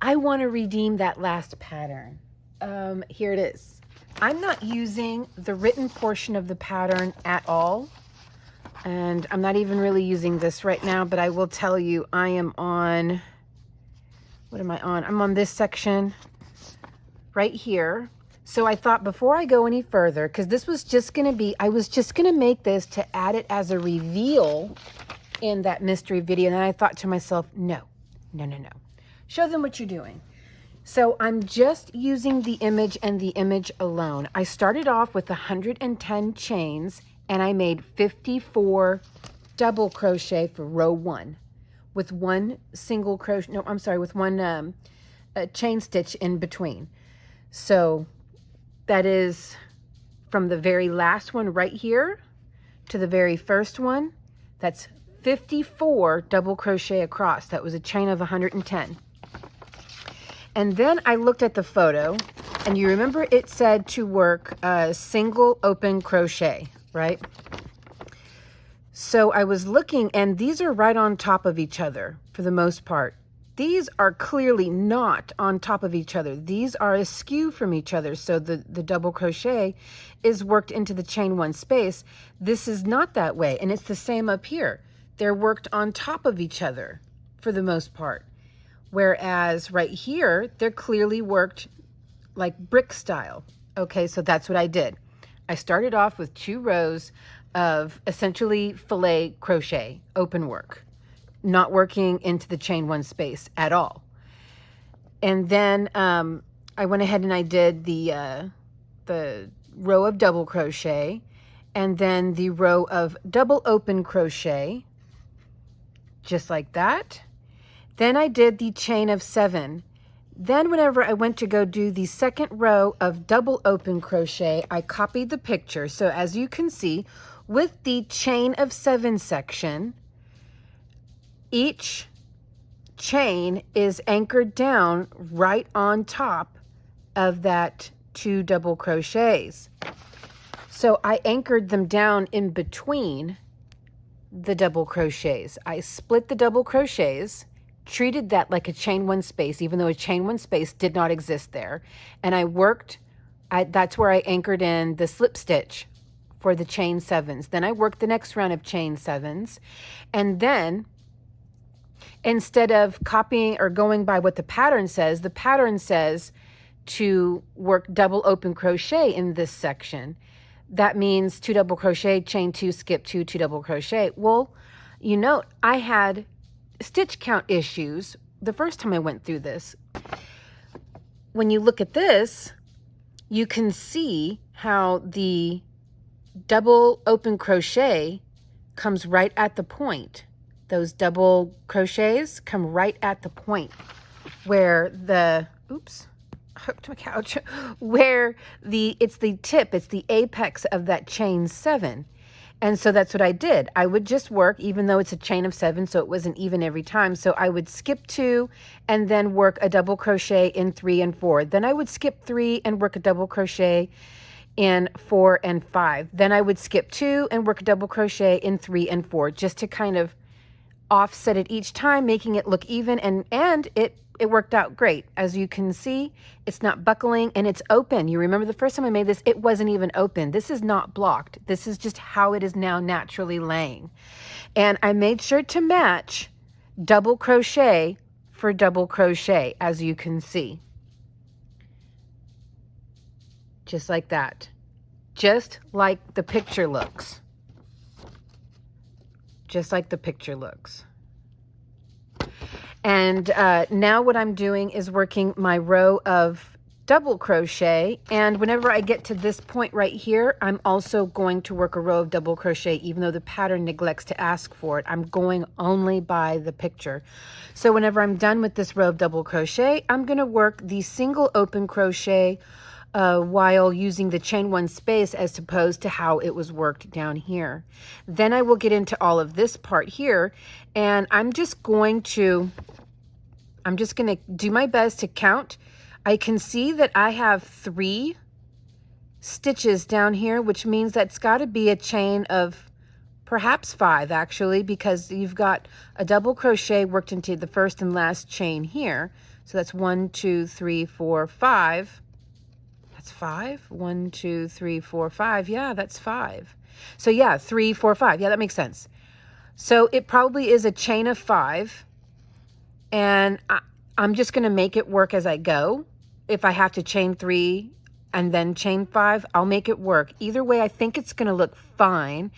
I want to redeem that last pattern. Here it is. I'm not using the written portion of the pattern at all. And I'm not even really using this right now, but I will tell you I am on, what am I on? I'm on this section right here. So I thought before I go any further, because this was just going to be, I was just going to make this to add it as a reveal in that mystery video. And then I thought to myself, no. Show them what you're doing. So I'm just using the image and the image alone. I started off with 110 chains and I made 54 double crochet for row 1 with one single crochet, no, I'm sorry, with one chain stitch in between. So that is from the very last one right here to the very first one. That's 54 double crochet across. That was a chain of 110. And then I looked at the photo, and you remember it said to work a single open crochet, right? So I was looking, and these are right on top of each other for the most part. These are clearly not on top of each other. These are askew from each other. So the double crochet is worked into the chain 1 space. This is not that way. And it's the same up here. They're worked on top of each other for the most part. Whereas right here, they're clearly worked like brick style. Okay, so that's what I did. I started off with 2 rows of essentially filet crochet, open work, not working into the chain 1 space at all. And then I went ahead and I did the row of double crochet and then the row of double open crochet, just like that. Then I did the chain of 7. Then whenever I went to go do the second row of double open crochet, I copied the picture. So as you can see, with the chain of 7 section, each chain is anchored down right on top of that 2 double crochets. So I anchored them down in between the double crochets. I split the double crochets, treated that like a chain 1 space, even though a chain 1 space did not exist there. And I worked, that's where I anchored in the slip stitch for the chain 7s. Then I worked the next round of chain 7s. And then instead of copying or going by what the pattern says to work double open crochet in this section. That means 2 double crochet, chain 2, skip 2, 2 double crochet. Well, you know, I had stitch count issues the first time I went through this. When you look at this, you can see how the double open crochet comes right at the point. Those double crochets come right at the point where the, oops, hooked my couch, where it's the tip, it's the apex of that chain 7. And so that's what I did. I would just work, even though it's a chain of 7, so it wasn't even every time. So I would skip 2 and then work a double crochet in 3 and 4. Then I would skip 3 and work a double crochet in 4 and 5. Then I would skip 2 and work a double crochet in 3 and 4, just to kind of offset it each time, making it look even, and it worked out great. As you can see, it's not buckling and it's open. You remember the first time I made this, it wasn't even open. This is not blocked. This is just how it is now naturally laying. And I made sure to match double crochet for double crochet, as you can see. Just like that. Just like the picture looks. Just like the picture looks. And now what I'm doing is working my row of double crochet, and whenever I get to this point right here, I'm also going to work a row of double crochet, even though the pattern neglects to ask for it. I'm going only by the picture. So whenever I'm done with this row of double crochet, I'm going to work the single open crochet while using the chain 1 space as opposed to how it was worked down here. Then I will get into all of this part here, and I'm just going to do my best to count. I can see that I have 3 stitches down here, which means that's got to be a chain of perhaps 5 actually, because you've got a double crochet worked into the first and last chain here. So that's 1, 2, 3, 4, 5. That's 5. 1, 2, 3, 4, 5. Yeah, that's 5. So yeah, 3, 4, 5. Yeah, that makes sense. So it probably is a chain of 5. And I'm just going to make it work as I go. If I have to chain 3 and then chain 5, I'll make it work. Either way, I think it's going to look fine.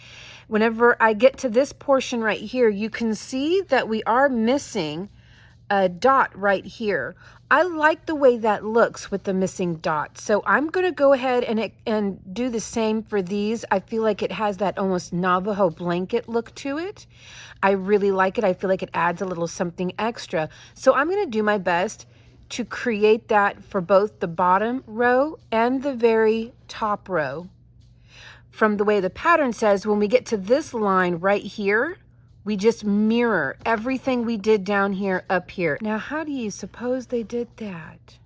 Whenever I get to this portion right here, you can see that we are missing a dot right here. I like the way that looks with the missing dot. So I'm going to go ahead and do the same for these. I feel like it has that almost Navajo blanket look to it. I really like it. I feel like it adds a little something extra. So I'm going to do my best to create that for both the bottom row and the very top row. From the way the pattern says, when we get to this line right here, we just mirror everything we did down here up here. Now, how do you suppose they did that?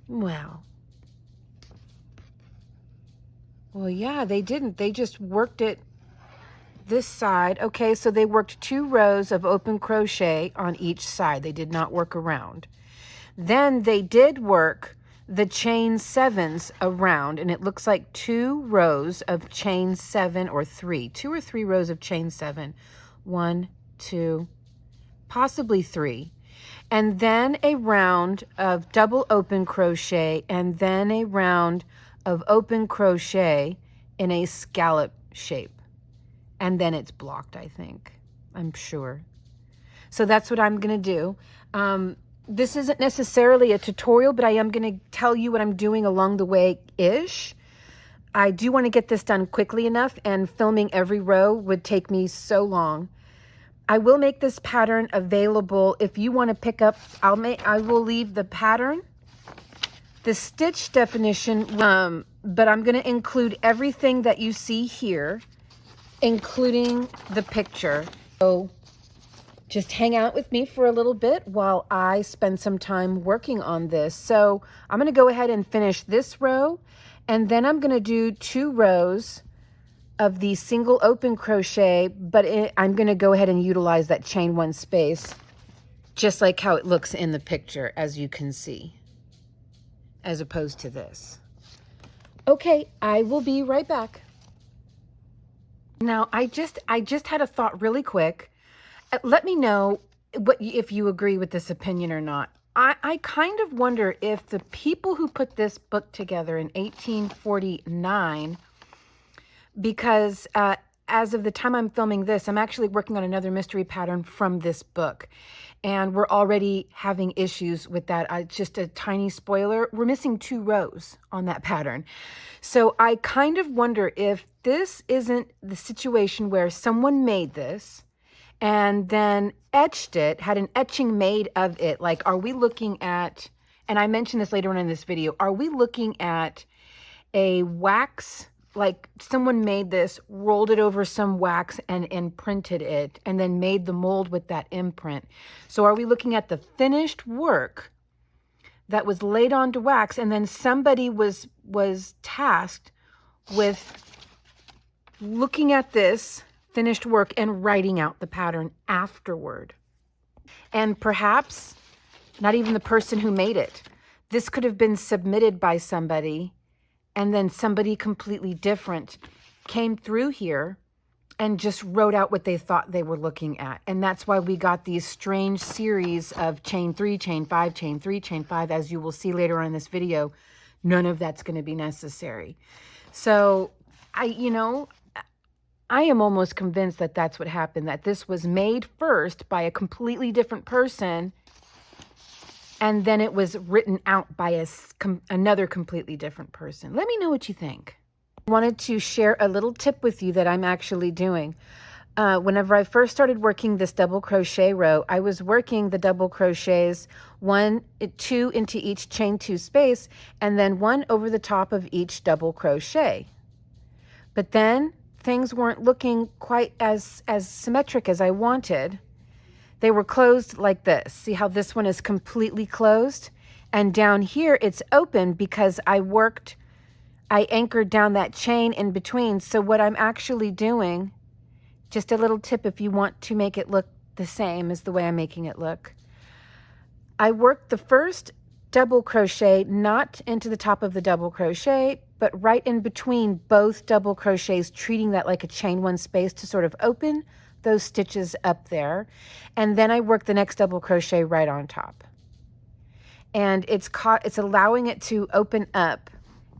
Well, yeah, they didn't. They just worked it this side. Okay, so they worked 2 rows of open crochet on each side. They did not work around. Then they did work the chain 7s around, and it looks like 2 rows of chain 7 or 3. 2 or 3 rows of chain 7. 1, 2, possibly 3. And then a round of double open crochet, and then a round of open crochet in a scallop shape. And then it's blocked, I think. I'm sure. So that's what I'm going to do. This isn't necessarily a tutorial, but I am going to tell you what I'm doing along the way-ish. I do want to get this done quickly enough, and filming every row would take me so long. I will make this pattern available if you want to pick up. I will leave the pattern, the stitch definition, but I'm going to include everything that you see here, including the picture. So just hang out with me for a little bit while I spend some time working on this. So I'm going to go ahead and finish this row, and then I'm going to do 2 rows of the single open crochet, but I'm going to go ahead and utilize that chain 1 space, just like how it looks in the picture, as you can see, as opposed to this. Okay, I will be right back. Now, I just had a thought really quick. Let me know if you agree with this opinion or not. I kind of wonder if the people who put this book together in 1849, because as of the time I'm filming this, I'm actually working on another mystery pattern from this book. And we're already having issues with that. Just a tiny spoiler, we're missing 2 rows on that pattern. So I kind of wonder if this isn't the situation where someone made this and then etched it, had an etching made of it. Like, are we looking at, and I mentioned this later on in this video, are we looking at a wax, like someone made this, rolled it over some wax and imprinted it, and then made the mold with that imprint? So are we looking at the finished work that was laid onto wax, and then somebody was tasked with looking at this finished work and writing out the pattern afterward? And perhaps not even the person who made it. This could have been submitted by somebody, and then somebody completely different came through here and just wrote out what they thought they were looking at. And that's why we got these strange series of chain 3, chain 5, chain 3, chain 5. As you will see later on in this video, none of that's going to be necessary. So I am almost convinced that that's what happened, that this was made first by a completely different person, and then it was written out by another completely different person. Let me know what you think. I wanted to share a little tip with you that I'm actually doing. Whenever I first started working this double crochet row, I was working the double crochets 2 into each chain 2 space, and then 1 over the top of each double crochet. But then things weren't looking quite as symmetric as I wanted. They were closed like this. See how this one is completely closed? And down here it's open because I I anchored down that chain in between. So what I'm actually doing, just a little tip if you want to make it look the same as the way I'm making it look. I worked the first double crochet not into the top of the double crochet, but right in between both double crochets, treating that like a chain one space to sort of open those stitches up there. And then I work the next double crochet right on top. And it's allowing it to open up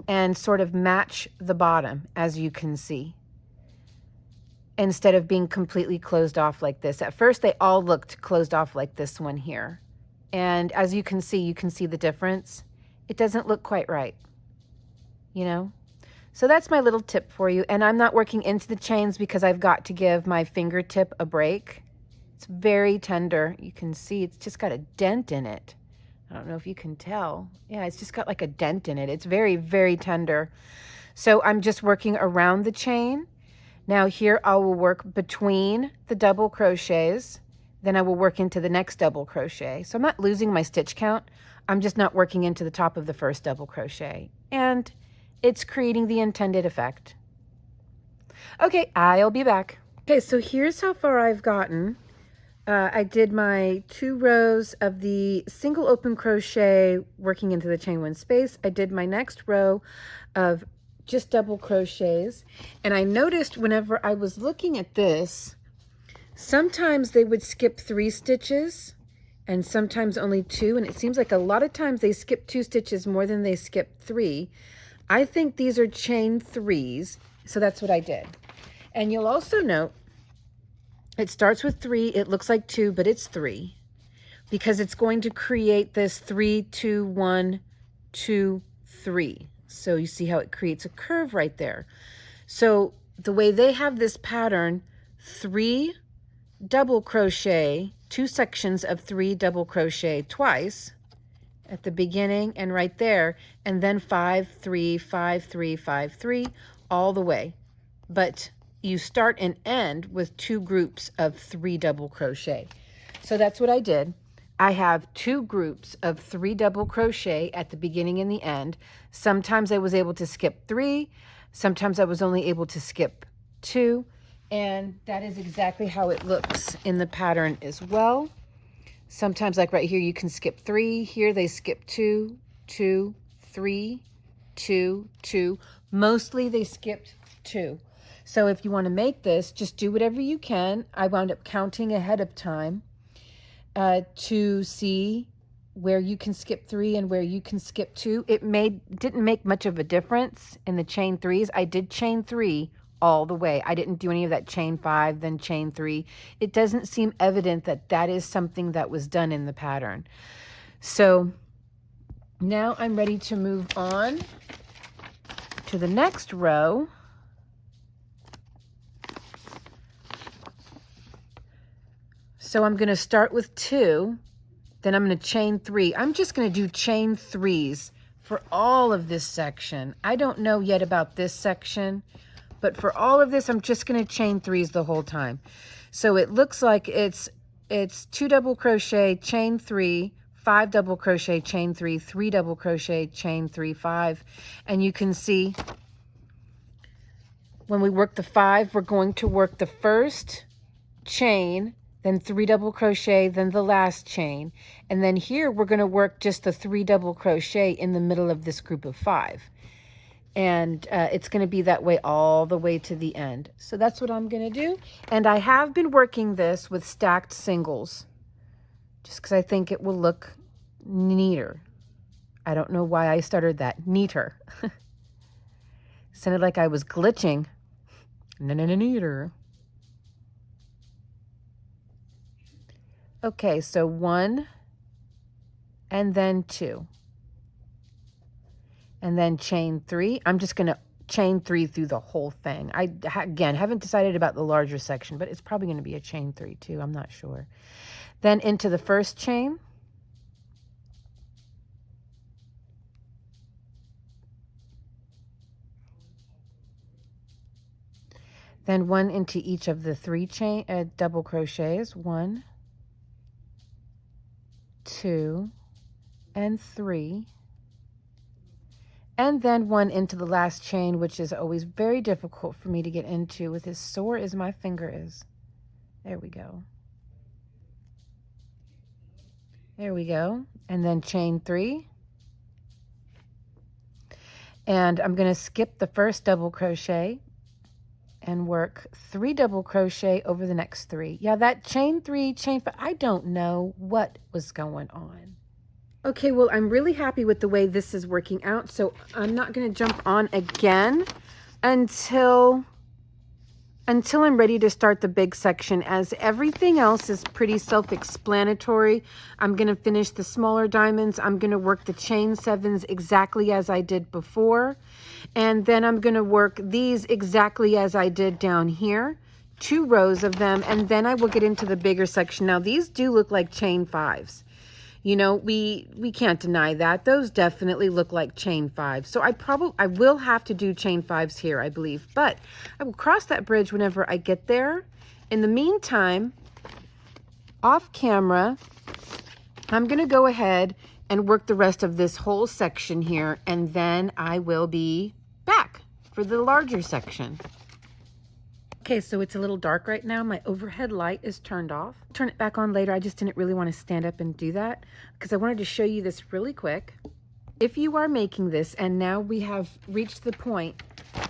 and sort of match the bottom, as you can see, instead of being completely closed off like this. At first, they all looked closed off like this one here. And as you can see the difference. It doesn't look quite right, you know? So that's my little tip for you. And I'm not working into the chains because I've got to give my fingertip a break. It's very tender. You can see it's just got a dent in it. I don't know if you can tell. Yeah, it's just got like a dent in it. It's very, very tender. So I'm just working around the chain. Now here I will work between the double crochets. Then I will work into the next double crochet. So I'm not losing my stitch count. I'm just not working into the top of the first double crochet. And it's creating the intended effect. Okay, I'll be back. Okay, so here's how far I've gotten. I did my 2 rows of the single open crochet working into the chain one space. I did my next row of just double crochets. And I noticed whenever I was looking at this, sometimes they would skip 3 stitches and sometimes only 2. And it seems like a lot of times they skip 2 stitches more than they skip 3. I think these are chain 3s. So that's what I did. And you'll also note it starts with 3. It looks like 2, but it's 3 because it's going to create this 3, 2, 1, 2, 3. So you see how it creates a curve right there. So the way they have this pattern, 3 double crochet, 2 sections of 3 double crochet twice at the beginning and right there, and then 5, 3, 5, 3, 5, 3 all the way. But you start and end with 2 groups of 3 double crochet. So that's what I did. I have 2 groups of 3 double crochet at the beginning and the end. Sometimes I was able to skip 3. Sometimes I was only able to skip 2. And that is exactly how it looks in the pattern as well. Sometimes, like right here, you can skip 3. Here they skip 2, 2, 3, 2, 2. Mostly they skipped 2. So if you want to make this, just do whatever you can. I wound up counting ahead of time to see where you can skip 3 and where you can skip 2. It didn't make much of a difference in the chain 3s. I did chain 3 all the way. I didn't do any of that chain 5, then chain 3. It doesn't seem evident that that is something that was done in the pattern. So now I'm ready to move on to the next row. So I'm going to start with 2, then I'm going to chain 3. I'm just going to do chain 3s for all of this section. I don't know yet about this section, but for all of this, I'm just going to chain 3s the whole time. So it looks like it's 2 double crochet, chain 3, 5 double crochet, chain 3, 3 double crochet, chain 3, 5. And you can see when we work the 5, we're going to work the first chain, then 3 double crochet, then the last chain. And then here we're going to work just the 3 double crochet in the middle of this group of 5. And it's going to be that way all the way to the end. So that's what I'm going to do. And I have been working this with stacked singles just because I think it will look neater. I don't know why I started that. Neater. Sounded like I was glitching. Neater. Okay, so 1 and then 2. And then chain 3. I'm just going to chain 3 through the whole thing. I, again, haven't decided about the larger section, but it's probably going to be a chain 3 too. I'm not sure. Then into the first chain. Then 1 into each of the 3 double crochets. 1, 2, and 3. and then one into the last chain, which is always very difficult for me to get into with as sore as my finger is. There we go. There we go. And then chain 3. And I'm going to skip the first double crochet and work 3 double crochet over the next 3. Yeah, that chain 3, chain 5, I don't know what was going on. Okay, well, I'm really happy with the way this is working out, so I'm not going to jump on again until I'm ready to start the big section, as everything else is pretty self-explanatory. I'm going to finish the smaller diamonds. I'm going to work the chain 7s exactly as I did before. And then I'm going to work these exactly as I did down here, 2 rows of them, and then I will get into the bigger section. Now, these do look like chain 5s. You know, we can't deny that. Those definitely look like chain 5s. So I will have to do chain 5s here, I believe. But I will cross that bridge whenever I get there. In the meantime, off camera, I'm going to go ahead and work the rest of this whole section here, and then I will be back for the larger section. Okay, so it's a little dark right now. My overhead light is turned off. Turn it back on later. I just didn't really want to stand up and do that because I wanted to show you this really quick. If you are making this, and now we have reached the point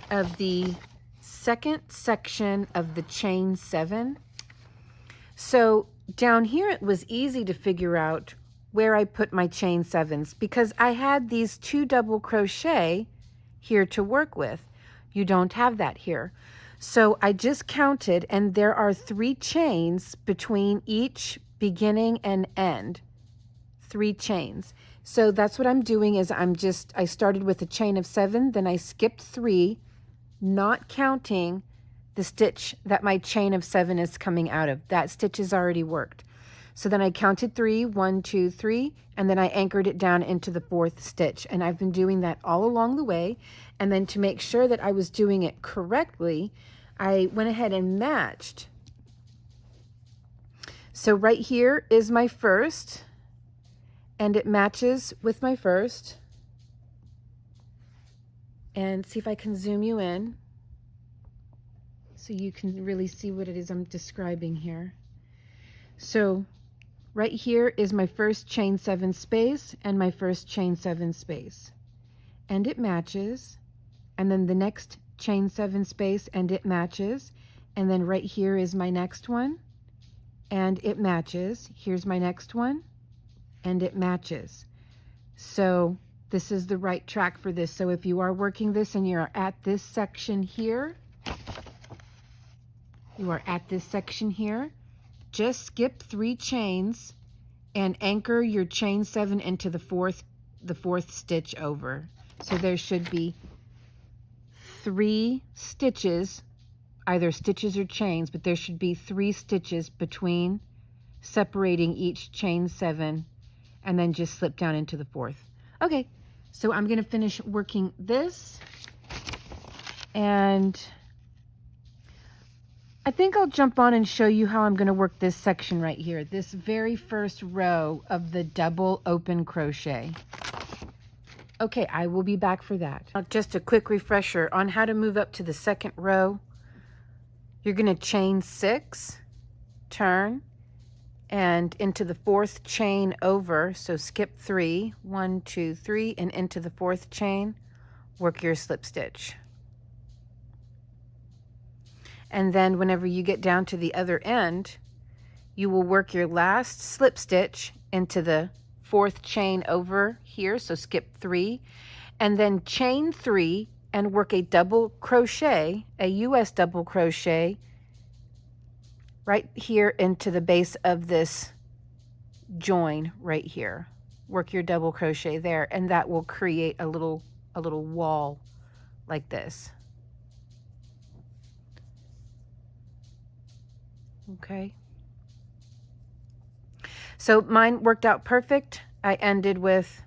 of the second section of the chain 7. So down here, it was easy to figure out where I put my chain 7s because I had these 2 double crochet here to work with. You don't have that here. So I just counted, and there are 3 chains between each beginning and end. 3 chains. So that's what I'm doing is I started with a chain of 7, then I skipped 3, not counting the stitch that my chain of 7 is coming out of. That stitch is already worked. So then I counted 3, 1, 2, 3, and then I anchored it down into the 4th stitch. And I've been doing that all along the way. And then to make sure that I was doing it correctly, I went ahead and matched. So right here is my first, and it matches with my first. And see if I can zoom you in so you can really see what it is I'm describing here. So right here is my first chain 7 space and my first chain 7 space, and it matches. And then the next chain 7 space and it matches. And then right here is my next one and it matches. Here's my next one and it matches. So this is the right track for this. So if you are working this and you're at this section here, just skip 3 chains and anchor your chain 7 into the fourth stitch over. So there should be 3 stitches, either stitches or chains, but there should be 3 stitches between separating each chain 7, and then just slip down into the 4th. Okay, so I'm going to finish working this, and I think I'll jump on and show you how I'm going to work this section right here, this very first row of the double open crochet. Okay, I will be back for that. Just a quick refresher on how to move up to the second row. You're going to chain 6, turn, and into the 4th chain over. So skip 3, 1, 2, 3, and into the 4th chain, work your slip stitch. And then whenever you get down to the other end, you will work your last slip stitch into the 4th chain over here, so skip 3, and then chain 3 and work a double crochet, a US double crochet, right here into the base of this join right here. Work your double crochet there, and that will create a little wall like this. Okay. So mine worked out perfect. I ended with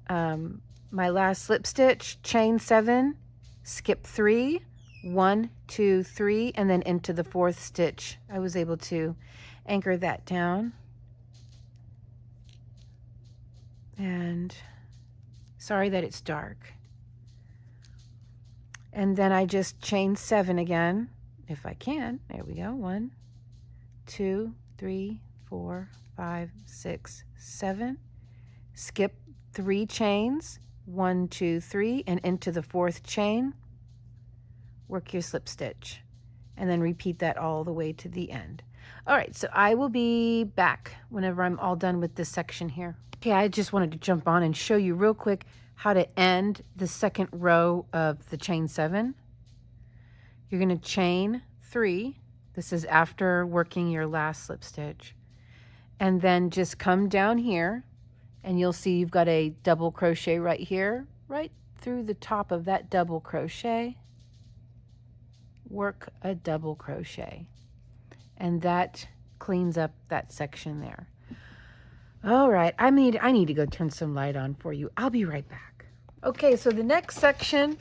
my last slip stitch, chain 7, skip 3, 1, 2, 3, and then into the 4th stitch. I was able to anchor that down and Sorry that it's dark. And then I just chain 7 again, if I can. There we go. 1, 2, 3, 4, 5, 6, 7. Skip 3 chains, 1, 2, 3, and into the 4th chain. Work your slip stitch, and then repeat that all the way to the end. All right, so I will be back whenever I'm all done with this section here. Okay, I just wanted to jump on and show you real quick how to end the second row of the chain 7. You're going to chain 3. This is after working your last slip stitch. And then just come down here, and you'll see you've got a double crochet right here, right through the top of that double crochet. Work a double crochet, and that cleans up that section there. All right, I need to go turn some light on for you. I'll be right back. Okay, so the next section,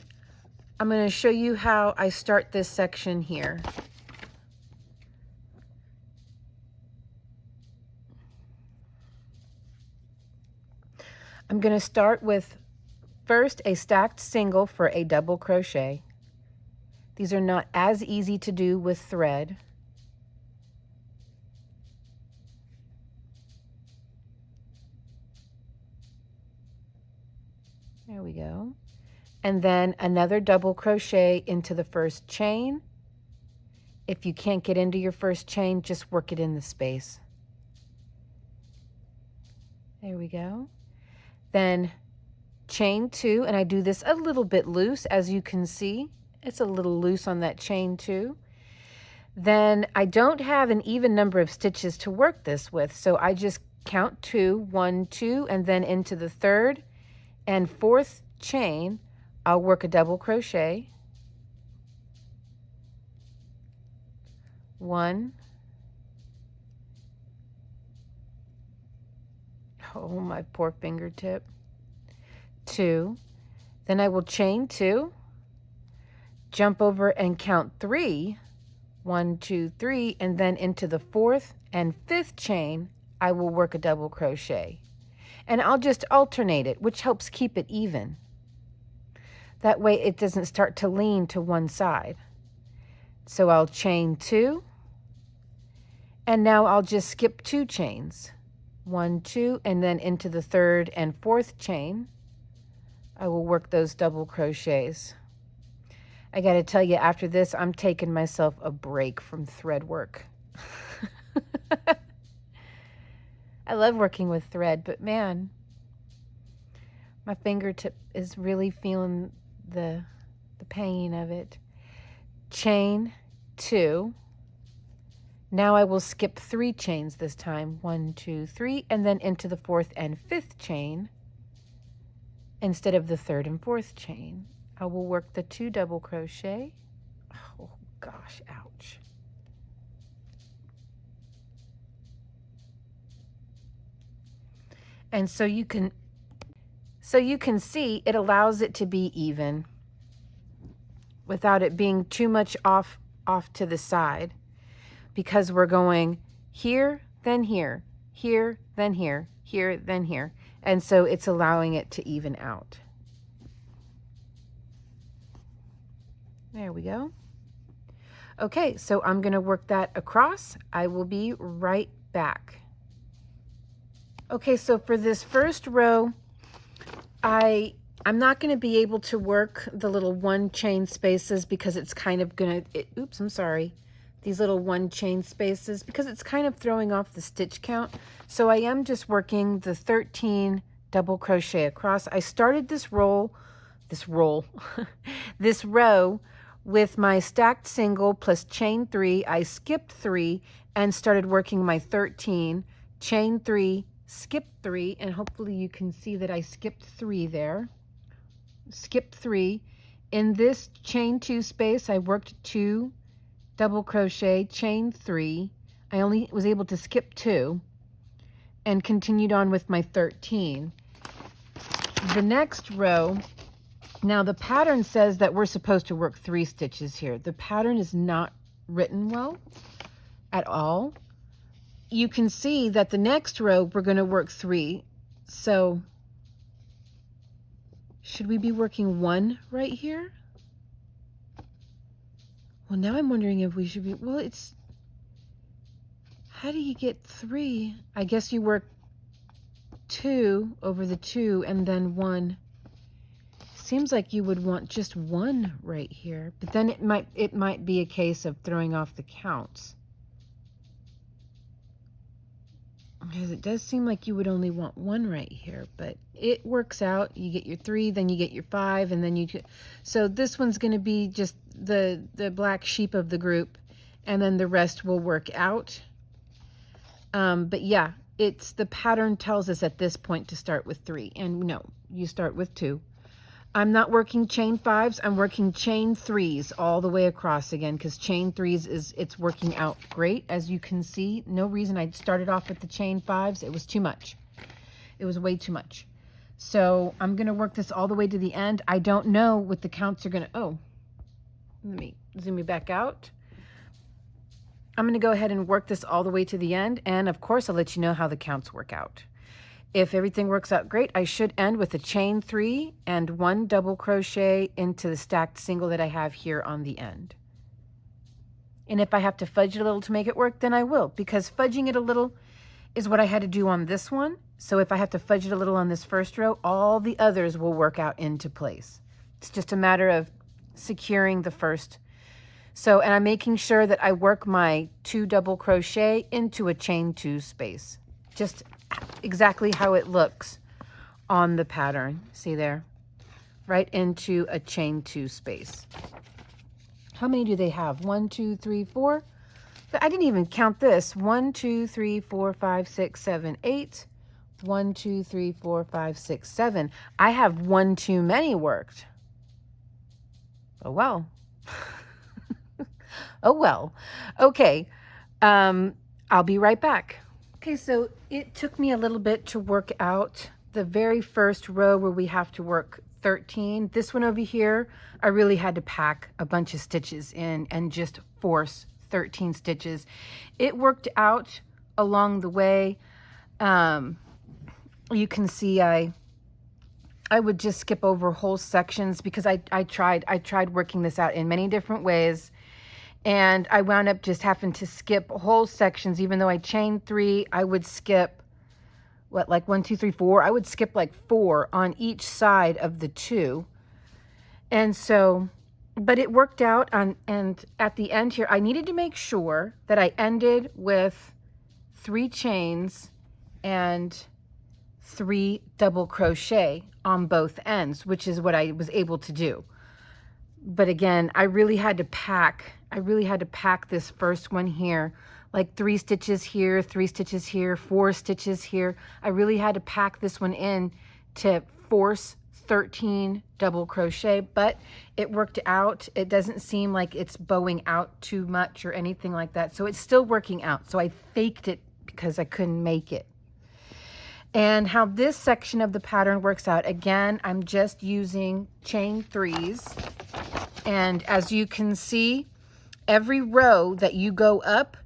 I'm going to show you how I start this section here. I'm going to start with first a stacked single for a double crochet. These are not as easy to do with thread. There we go. And then another double crochet into the first chain. If you can't get into your first chain, just work it in the space. There we go. Then chain 2, and I do this a little bit loose, as you can see. It's a little loose on that chain 2. Then I don't have an even number of stitches to work this with, so I just count 2, 1, 2, and then into the 3rd and 4th chain, I'll work a double crochet. 1. Oh, my poor fingertip. 2. Then I will chain 2, jump over and count 3. 1, 2, 3, and then into the 4th and 5th chain, I will work a double crochet. And I'll just alternate it, which helps keep it even. That way it doesn't start to lean to one side. So I'll chain 2, and now I'll just skip 2 chains. 1, 2, and then into the 3rd and 4th chain, I will work those double crochets. I got to tell you, after this, I'm taking myself a break from thread work. I love working with thread, but man, my fingertip is really feeling the pain of it. Chain 2. Now I will skip 3 chains this time. 1, 2, 3, and then into the 4th and 5th chain instead of the 3rd and 4th chain. I will work the 2 double crochet. Oh gosh, ouch. And so you can see it allows it to be even without it being too much off to the side, because we're going here, then here, here, then here, here, then here. And so it's allowing it to even out. There we go. Okay, so I'm going to work that across. I will be right back. Okay, so for this first row, I'm not going to be able to work the little 1 chain spaces because it's kind of going to, oops, I'm sorry. These little 1 chain spaces because it's kind of throwing off the stitch count. So I am just working the 13 double crochet across. I started this row with my stacked single plus chain 3. I skipped 3 and started working my 13, chain 3, skip 3, and hopefully you can see that I skipped 3 there. Skip 3. In this chain 2 space, I worked 2 double crochet, chain 3. I only was able to skip 2 and continued on with my 13. The next row, now the pattern says that we're supposed to work 3 stitches here. The pattern is not written well at all. You can see that the next row we're going to work 3. So Should we be working 1 right here? Well, now I'm wondering if we should be, well, it's, how do you get 3? I guess you work 2 over the 2 and then 1. Seems like you would want just 1 right here, but then it might be a case of throwing off the counts. Because it does seem like you would only want 1 right here, but it works out. You get your 3, then you get your 5, and then you get, so this one's going to be just the black sheep of the group, and then the rest will work out. But yeah, it's, the pattern tells us at this point to start with 3, and no, you start with 2. I'm not working chain 5s, I'm working chain 3s all the way across again, because chain 3s it's working out great. As you can see, no reason I started off with the chain 5s. It was too much. It was way too much. So I'm going to work this all the way to the end. I don't know what the counts are going to, oh, let me zoom me back out. I'm going to go ahead and work this all the way to the end, and of course I'll let you know how the counts work out. If everything works out great, I should end with a chain 3 and 1 double crochet into the stacked single that I have here on the end. And if I have to fudge it a little to make it work, then I will, because fudging it a little is what I had to do on this one. So if I have to fudge it a little on this first row, all the others will work out into place. It's just a matter of securing the first. So, and I'm making sure that I work my 2 double crochet into a chain 2 space. Just exactly how it looks on the pattern. See there? Right into a chain 2 space. How many do they have? 1, 2, 3, 4. I didn't even count this. 1, 2, 3, 4, 5, 6, 7, 8. 1, 2, 3, 4, 5, 6, 7. I have 1 too many worked. Oh well. Oh well. Okay. I'll be right back. Okay, so it took me a little bit to work out the very first row where we have to work 13. This one over here, I really had to pack a bunch of stitches in and just force 13 stitches. It worked out along the way. You can see I would just skip over whole sections because I tried working this out in many different ways. And I wound up just having to skip whole sections. Even though I chained 3, I would skip, what, like 1, 2, 3, 4? I would skip like 4 on each side of the 2. And so, but it worked out. And at the end here, I needed to make sure that I ended with 3 chains and 3 double crochet on both ends, which is what I was able to do. But again, I really had to pack this first one here, like 3 stitches here, 3 stitches here, 4 stitches here. I really had to pack this one in to force 13 double crochet, but it worked out. It doesn't seem like it's bowing out too much or anything like that. So it's still working out. So I faked it because I couldn't make it. And how this section of the pattern works out, again, I'm just using chain 3s. And as you can see, every row that you go up,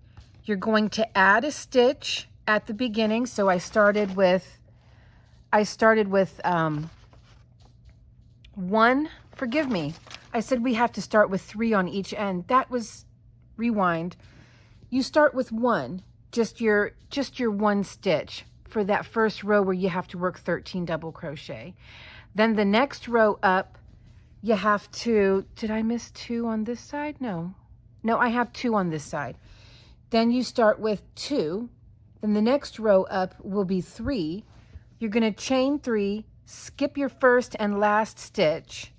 you're going to add a stitch at the beginning. So I started with 1, forgive me. I said we have to start with 3 on each end. That was, rewind. You start with 1, just your 1 stitch for that first row where you have to work 13 double crochet. Then the next row up, you have to, did I miss 2 on this side? No, I have 2 on this side. Then you start with 2. Then the next row up will be 3. You're going to chain 3, skip your first and last stitch.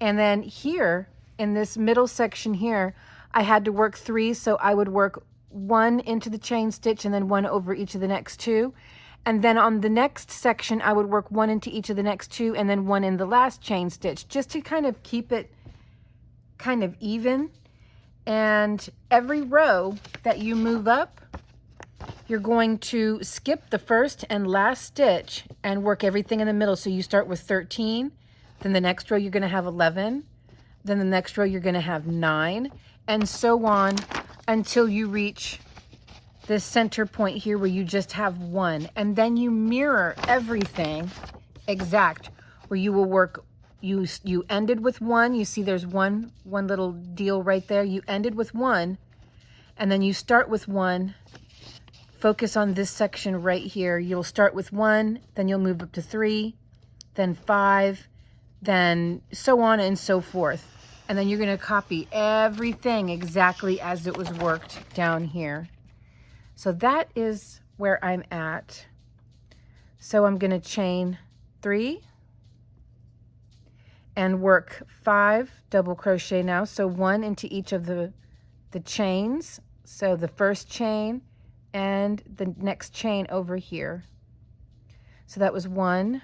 And then here in this middle section here, I had to work 3. So I would work 1 into the chain stitch and then 1 over each of the next 2. And then on the next section, I would work 1 into each of the next 2 and then 1 in the last chain stitch, just to kind of keep it kind of even. And every row that you move up, you're going to skip the first and last stitch and work everything in the middle. So you start with 13, then the next row you're going to have 11, then the next row you're going to have 9, and so on until you reach this center point here where you just have 1. And then you mirror everything exact where you will work, you ended with one. You see there's one little deal right there. You ended with one, and then you start with one. Focus on this section right here. You'll start with one, then you'll move up to 3, then 5, then so on and so forth. And then you're going to copy everything exactly as it was worked down here. So that is where I'm at. So I'm going to chain 3 and work 5 double crochet now. So 1 into each of the chains. So the first chain and the next chain over here. So that was 1,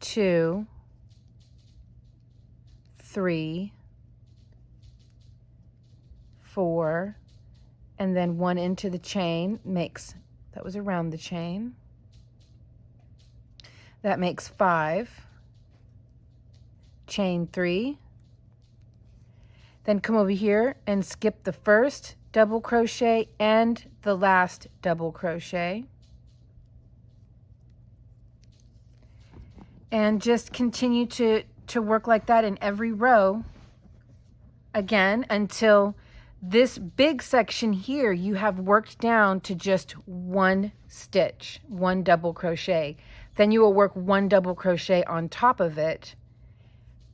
2, 3, 4, and then 1 into the chain makes, that was around the chain. That makes 5. Chain 3. Then come over here and skip the first double crochet and the last double crochet. And just continue to work like that in every row again until this big section here you have worked down to just 1 stitch, 1 double crochet. Then you will work 1 double crochet on top of it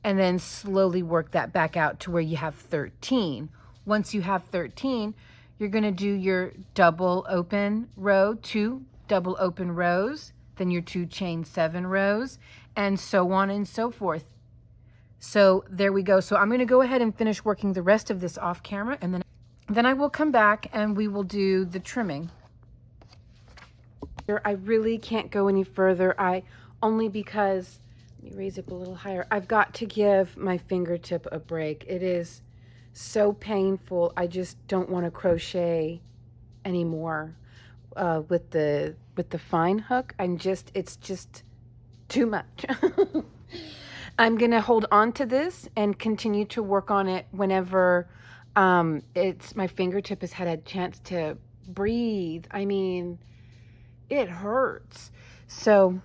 and then slowly work that back out to where you have 13. Once you have 13, you're going to do your double open row, 2 double open rows, then your 2 chain 7 rows, and so on and so forth. So there we go. So I'm going to go ahead and finish working the rest of this off camera, and then I will come back and we will do the trimming. I really can't go any further. Only because, let me raise it a little higher. I've got to give my fingertip a break. It is so painful. I just don't want to crochet anymore with the fine hook. It's just too much. I'm gonna hold on to this and continue to work on it whenever my fingertip has had a chance to breathe. I mean, it hurts. So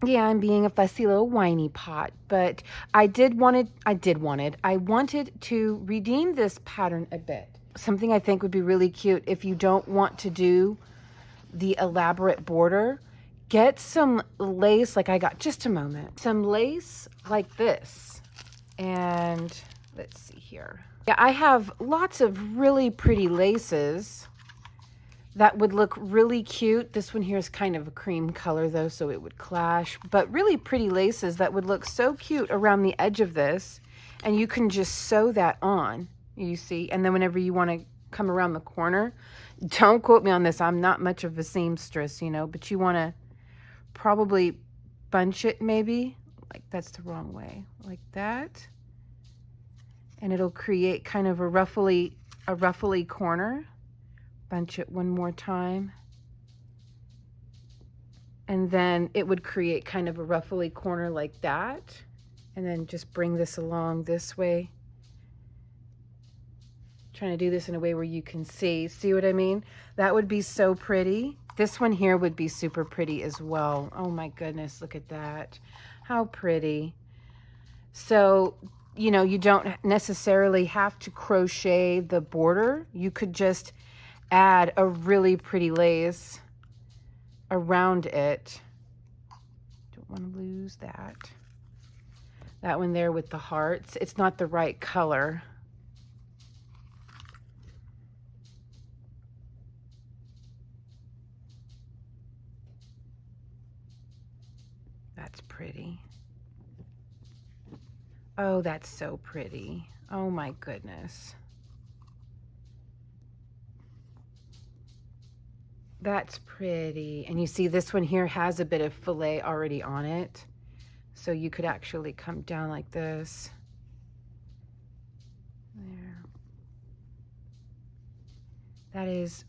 yeah, I'm being a fussy little whiny pot, but I wanted to redeem this pattern a bit. Something I think would be really cute if you don't want to do the elaborate border, get some lace, like I got, just a moment, some lace like this. And let's see here. Yeah, I have lots of really pretty laces that would look really cute. This one here is kind of a cream color though, so it would clash, but really pretty laces that would look so cute around the edge of this. And you can just sew that on, you see, and then whenever you want to come around the corner, don't quote me on this, I'm not much of a seamstress, you know, but you want to probably bunch it maybe, like that's the wrong way, like that. And it'll create kind of a ruffly corner. Bunch it one more time. And then it would create kind of a ruffly corner like that. And then just bring this along this way. Trying to do this in a way where you can see what I mean? That would be so pretty. This one here would be super pretty as well. Oh my goodness, look at that. How pretty. So, you know, you don't necessarily have to crochet the border. You could just add a really pretty lace around it. Don't want to lose that. That one there with the hearts. It's not the right color. That's pretty. Oh, that's so pretty. Oh my goodness. That's pretty. And you see this one here has a bit of fillet already on it. So you could actually come down like this. There.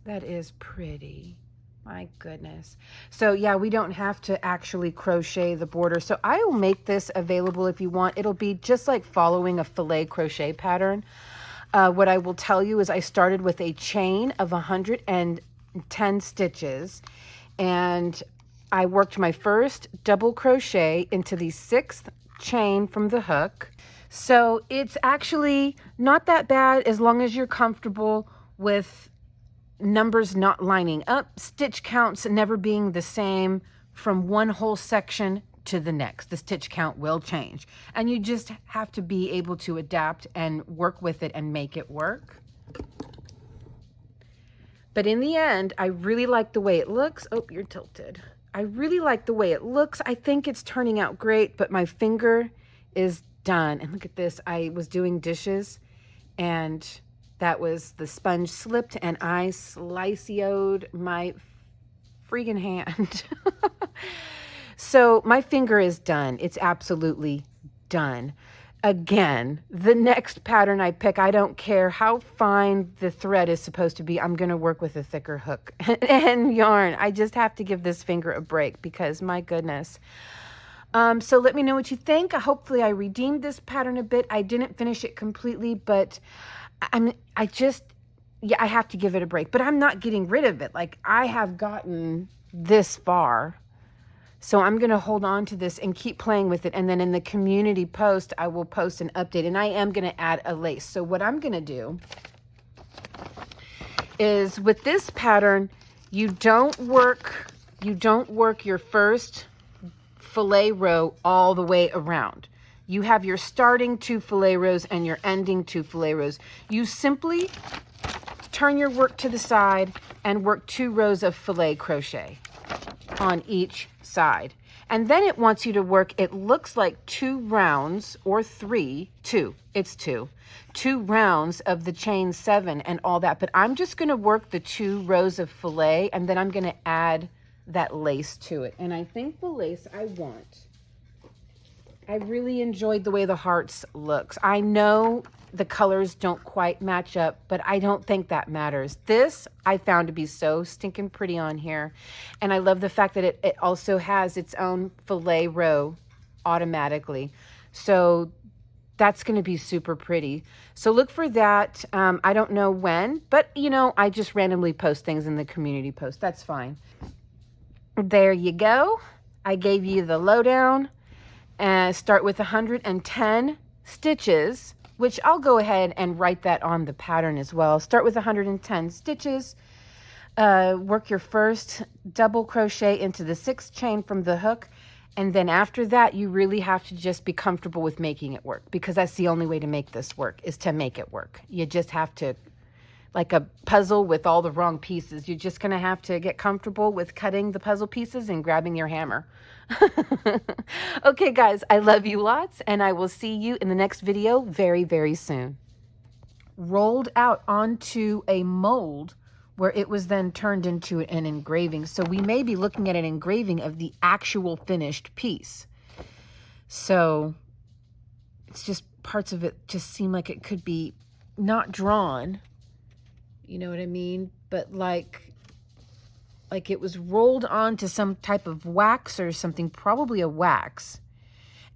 That is pretty. My goodness. So yeah, we don't have to actually crochet the border. So I will make this available if you want. It'll be just like following a fillet crochet pattern. What I will tell you is I started with a chain of 110 stitches, and I worked my first double crochet into the 6th chain from the hook. So it's actually not that bad as long as you're comfortable with numbers not lining up, stitch counts never being the same from one whole section to the next. The stitch count will change, and you just have to be able to adapt and work with it and make it work. But in the end, I really like the way it looks. Oh, you're tilted. I really like the way it looks. I think it's turning out great, but my finger is done. And look at this. I was doing dishes, and that was, the sponge slipped, and I slicioed my freaking hand. So my finger is done. It's absolutely done. Again, the next pattern I pick, I don't care how fine the thread is supposed to be. I'm going to work with a thicker hook and yarn. I just have to give this finger a break because my goodness. So let me know what you think. Hopefully I redeemed this pattern a bit. I didn't finish it completely, but I have to give it a break, but I'm not getting rid of it. Like, I have gotten this far. So I'm going to hold on to this and keep playing with it. And then in the community post, I will post an update, and I am going to add a lace. So what I'm going to do is, with this pattern, you don't work your first fillet row all the way around. You have your starting 2 fillet rows and your ending 2 fillet rows. You simply turn your work to the side and work 2 rows of fillet crochet on each side. And then it wants you to work, it looks like 2 rounds or 3, 2, it's 2 rounds of the chain 7 and all that. But I'm just going to work the 2 rows of fillet, and then I'm going to add that lace to it. And I think the lace I really enjoyed the way the hearts looks. I know the colors don't quite match up, but I don't think that matters. This I found to be so stinking pretty on here. And I love the fact that it also has its own fillet row automatically. So that's going to be super pretty. So look for that. I don't know when, but you know, I just randomly post things in the community post. That's fine. There you go. I gave you the lowdown. And start with 110 stitches, which I'll go ahead and write that on the pattern as well. Start with 110 stitches. Work your first double crochet into the 6th chain from the hook. And then after that, you really have to just be comfortable with making it work, because that's the only way to make this work, is to make it work. You just have to, like a puzzle with all the wrong pieces, you're just going to have to get comfortable with cutting the puzzle pieces and grabbing your hammer. Okay, guys, I love you lots, and I will see you in the next video very, very soon. Rolled out onto a mold where it was then turned into an engraving. So we may be looking at an engraving of the actual finished piece. So it's just, parts of it just seem like it could be not drawn. You know what I mean? But like it was rolled onto some type of wax or something, probably a wax.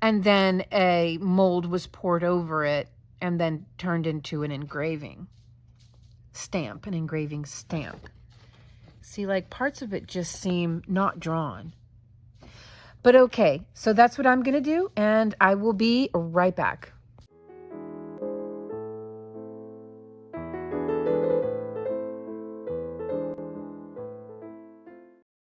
And then a mold was poured over it and then turned into an engraving stamp, an engraving stamp. See, like parts of it just seem not drawn. But okay, so that's what I'm going to do, and I will be right back.